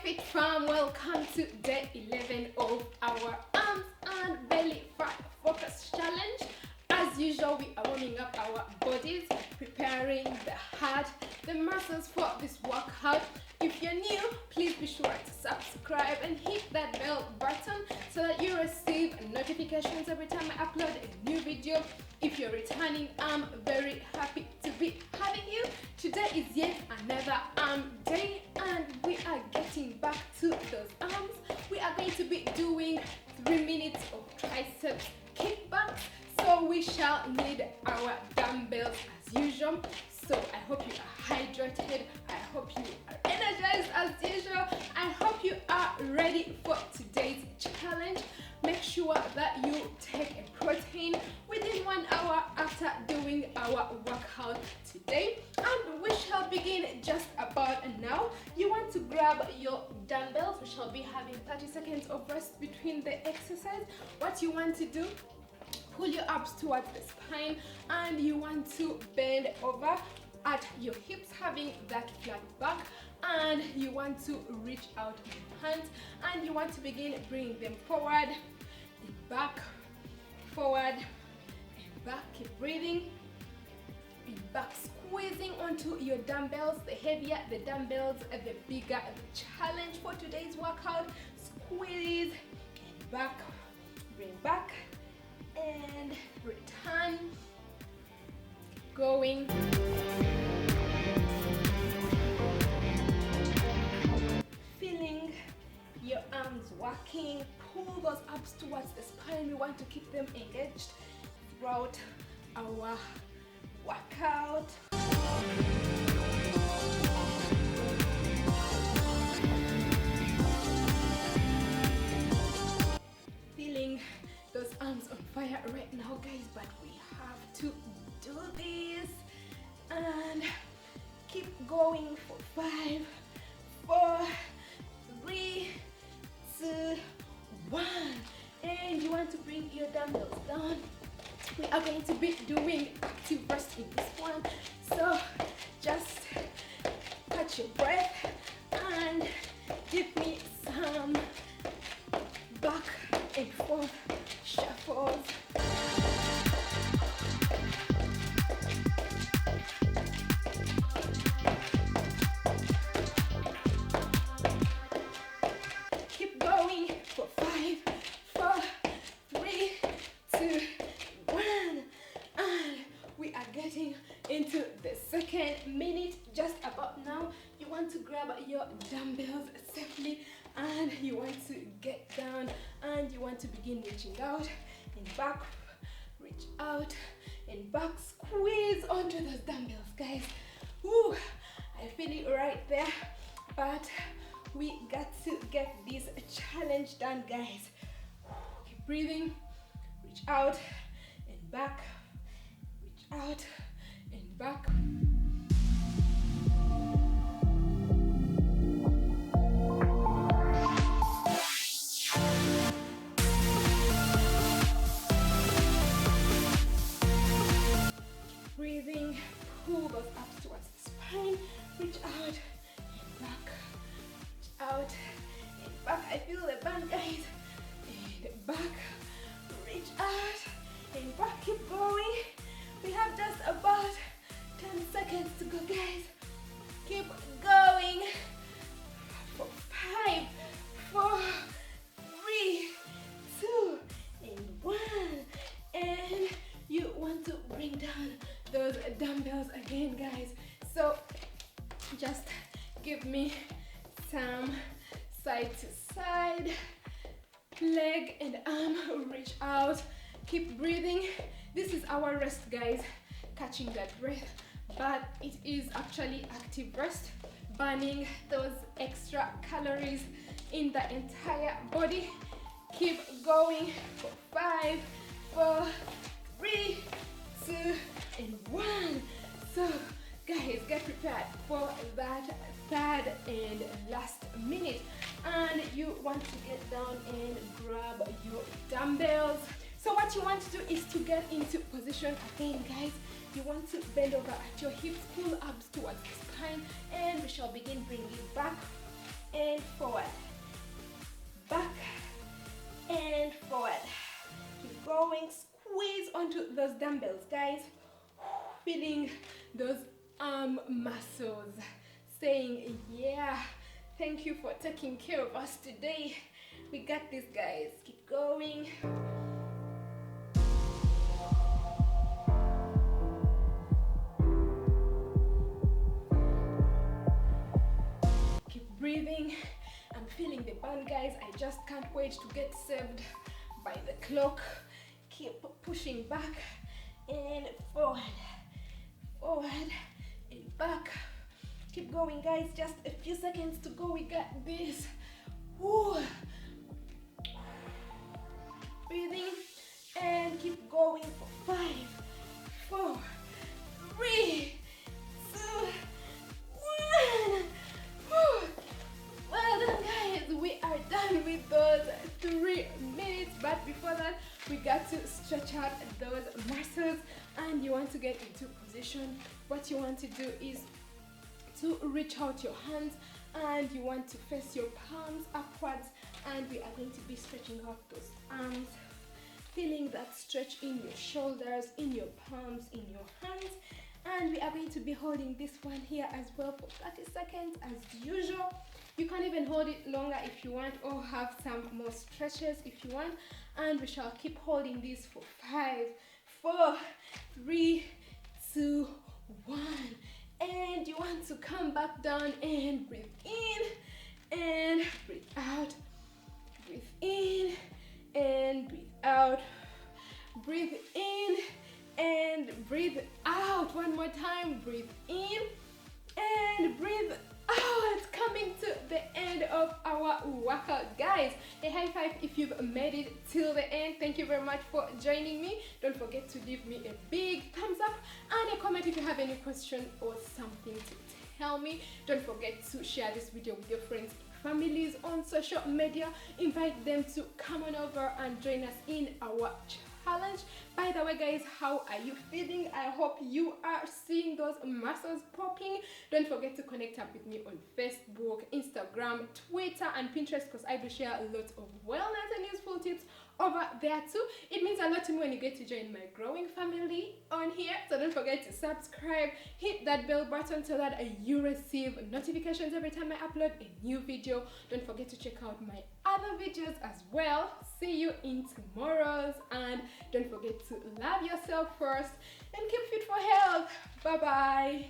Fit fam, welcome to day 11 of our arms and belly fat focus challenge. As usual, we are warming up our bodies, preparing the heart, the muscles for this workout. If you're new, please be sure to subscribe and hit that bell button so that you receive notifications every time I upload a new video. If you're returning, I'm very happy to be having you. Today is yet another arm day and we are getting back to those arms. We are going to be doing 3 minutes of triceps kickbacks. So we shall need our dumbbells as usual. So I hope you are hydrated. I hope you are energized as usual. I hope you are ready for today's challenge. Make sure that you take a protein within 1 hour after doing our workout today. And we shall begin just about now. You want to grab your dumbbells. We shall be having 30 seconds of rest between the exercise. What you want to do, pull your abs towards the spine and you want to bend over at your hips, having that flat back, and you want to reach out your hands and you want to begin bringing them forward and back, forward and back. Keep breathing and back, squeezing onto your dumbbells. The heavier the dumbbells, the bigger the challenge for today's workout. Squeeze and back, bring back and return. Going. Feeling your arms working. Pull those abs towards the spine. We want to keep them engaged throughout our workout. Feeling those arms on fire right now, guys, but we have to do this and keep going for 5, 4, 3, 2, 1. And you want to bring your dumbbells down. We are going to be doing active rest in this one, so just catch your breath and give me some back and forth shuffles. Keep going for 5, 4, 3, 2, 1, and we are getting into the second minute just about now. You want to grab your dumbbells safely and you want to get down and you want to begin reaching out and back, reach out and back, squeeze onto those dumbbells, guys. Woo, I feel it right there, but we got to get this challenge done, guys. Keep breathing, reach out and back, reach out and back. Breathing, pull those abs towards the spine, reach out and back, reach out and back. I feel the burn, guys. And back, reach out and back. Keep going. We have just about 10 seconds to go, guys. Keep going for 5, 4, 3, 2 and 1. And you want to bring down those dumbbells again, guys. So just give me some side to side, leg and arm, reach out. Keep breathing. This is our rest, guys, catching that breath, but it is actually active rest, burning those extra calories in the entire body. Keep going for 5, 4, 3, 2 and 1. So guys, get prepared for that third and last minute, and you want to get down and grab your dumbbells. So what you want to do is to get into position again, guys. You want to bend over at your hips, pull abs towards the spine, and we shall begin bringing back and forward. dumbbells, guys. Feeling those arm muscles, saying, yeah, thank you for taking care of us today. We got this, guys. Keep going. Keep breathing. I'm feeling the burn, guys. I just can't wait to get served by the clock. Keep pushing back and forward, forward and back. Keep going, guys. Just a few seconds to go. We got this. Woo. Breathing and keep going for 5, 4, 3, 2, 1. Woo. Well done, guys. We are done with those 3 minutes, but before that we got to stretch out those muscles, and you want to get into position. What you want to do is to reach out your hands, and you want to face your palms upwards, and we are going to be stretching out those arms, feeling that stretch in your shoulders, in your palms, in your hands. And we are going to be holding this one here as well for 30 seconds as usual. You can even hold it longer if you want, or have some more stretches if you want. And we shall keep holding this for 5, 4, 3, 2, 1. And you want to come back down and breathe in and breathe out. Breathe in and breathe out. Breathe in and breathe out. One more time. Breathe in and breathe out. Coming to the end of our workout, guys. A high five if you've made it till the end. Thank you very much for joining me. Don't forget to give me a big thumbs up and a comment if you have any question or something to tell me. Don't forget to share this video with your friends and families on social media. Invite them to come on over and join us in our challenge. By the way, guys, how are you feeling? I hope you are seeing those muscles popping. Don't forget to connect up with me on Facebook, Instagram, Twitter, and Pinterest, because I do share a lot of wellness and useful tips over there too. It means a lot to me when you get to join my growing family on here. So don't forget to subscribe, hit that bell button so that you receive notifications every time I upload a new video. Don't forget to check out my other videos as well. See you in tomorrow's, and don't forget to love yourself first and keep fit for health. Bye bye.